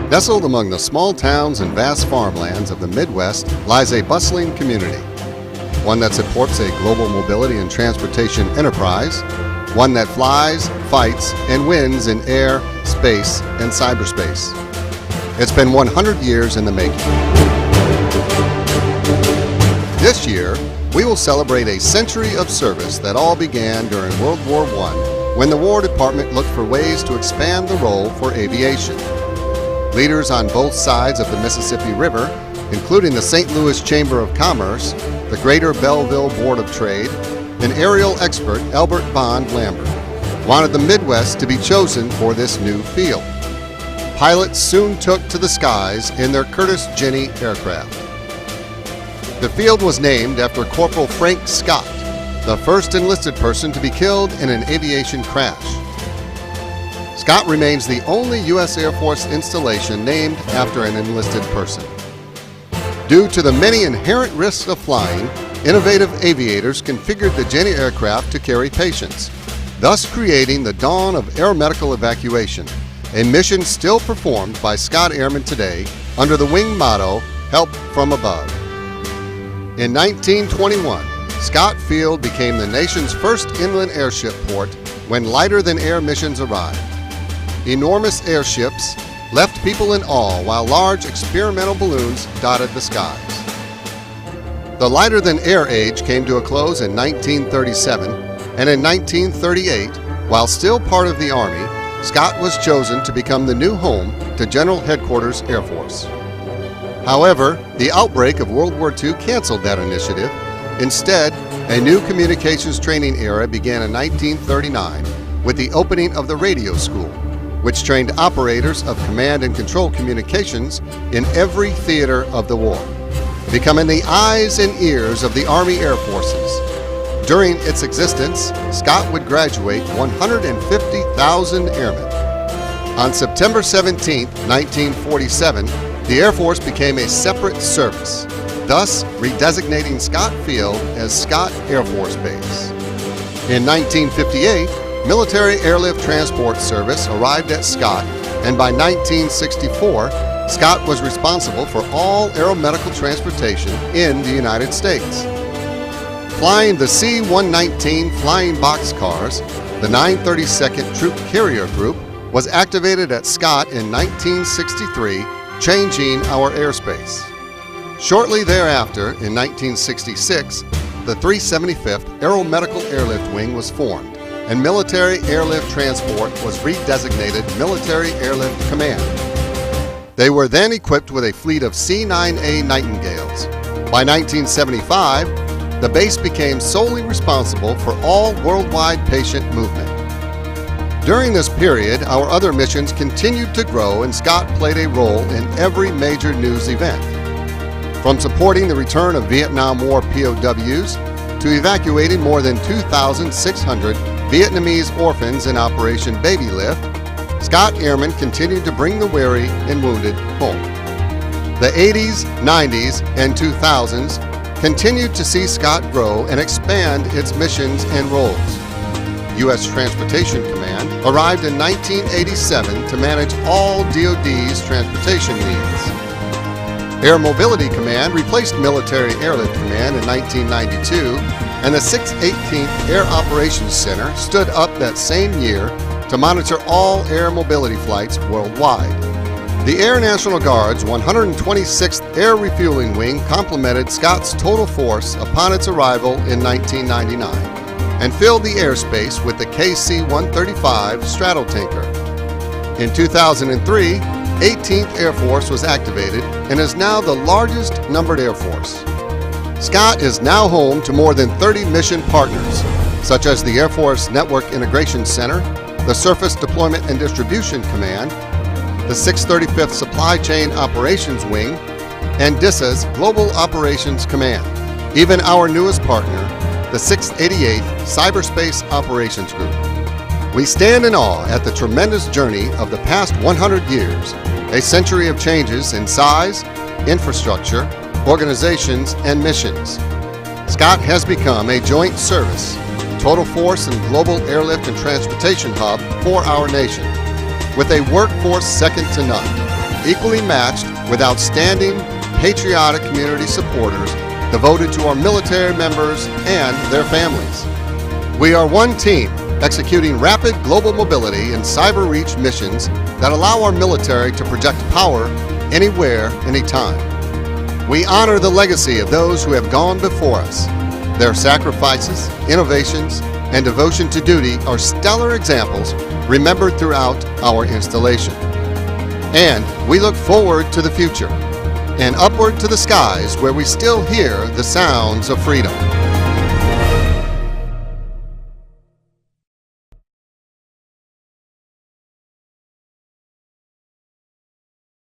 Nestled among the small towns and vast farmlands of the Midwest lies a bustling community, one that supports a global mobility and transportation enterprise, one that flies, fights, and wins in air, space, and cyberspace. It's been 100 years in the making. This year, we will celebrate a century of service that all began during World War I, when the War Department looked for ways to expand the role for aviation. Leaders on both sides of the Mississippi River, including the St. Louis Chamber of Commerce, the Greater Belleville Board of Trade, and aerial expert Albert Bond Lambert, wanted the Midwest to be chosen for this new field. Pilots soon took to the skies in their Curtiss Jenny aircraft. The field was named after Corporal Frank Scott, the first enlisted person to be killed in an aviation crash. Scott remains the only U.S. Air Force installation named after an enlisted person. Due to the many inherent risks of flying, innovative aviators configured the Jenny aircraft to carry patients, thus creating the dawn of aeromedical evacuation, a mission still performed by Scott Airmen today under the wing motto, "Help from Above." In 1921, Scott Field became the nation's first inland airship port when lighter-than-air missions arrived. Enormous airships left people in awe while large experimental balloons dotted the skies. The lighter-than-air age came to a close in 1937, and in 1938, while still part of the Army, Scott was chosen to become the new home to General Headquarters Air Force. However, the outbreak of World War II canceled that initiative. Instead, a new communications training era began in 1939 with the opening of the radio school, which trained operators of command and control communications in every theater of the war, becoming the eyes and ears of the Army Air Forces. During its existence, Scott would graduate 150,000 airmen. On September 17, 1947, the Air Force became a separate service, thus redesignating Scott Field as Scott Air Force Base. In 1958, Military Airlift Transport Service arrived at Scott, and by 1964, Scott was responsible for all aeromedical transportation in the United States. Flying the C-119 flying boxcars, the 932nd Troop Carrier Group was activated at Scott in 1963, changing our airspace. Shortly thereafter, in 1966, the 375th Aeromedical Airlift Wing was formed, and Military Airlift Transport was redesignated Military Airlift Command. They were then equipped with a fleet of C-9A Nightingales. By 1975, the base became solely responsible for all worldwide patient movement. During this period, our other missions continued to grow, and Scott played a role in every major news event. From supporting the return of Vietnam War POWs to evacuating more than 2,600 Vietnamese orphans in Operation Baby Lift, Scott Airmen continued to bring the weary and wounded home. The 80s, 90s, and 2000s continued to see Scott grow and expand its missions and roles. U.S. Transportation Command arrived in 1987 to manage all DoD's transportation needs. Air Mobility Command replaced Military Airlift Command in 1992, and the 618th Air Operations Center stood up that same year to monitor all air mobility flights worldwide. The Air National Guard's 126th Air Refueling Wing complemented Scott's total force upon its arrival in 1999 and filled the airspace with the KC-135 Stratotanker. In 2003, 18th Air Force was activated and is now the largest numbered Air Force. Scott is now home to more than 30 mission partners, such as the Air Force Network Integration Center, the Surface Deployment and Distribution Command, the 635th Supply Chain Operations Wing, and DISA's Global Operations Command. Even our newest partner, the 688th Cyberspace Operations Group. We stand in awe at the tremendous journey of the past 100 years, a century of changes in size, infrastructure, organizations, and missions. Scott has become a joint service, total force and global airlift and transportation hub for our nation. with a workforce second to none, equally matched with outstanding, patriotic community supporters devoted to our military members and their families. We are one team executing rapid global mobility and cyber reach missions that allow our military to project power anywhere, anytime. We honor the legacy of those who have gone before us. Their sacrifices, innovations, and devotion to duty are stellar examples remembered throughout our installation. And we look forward to the future and upward to the skies where we still hear the sounds of freedom.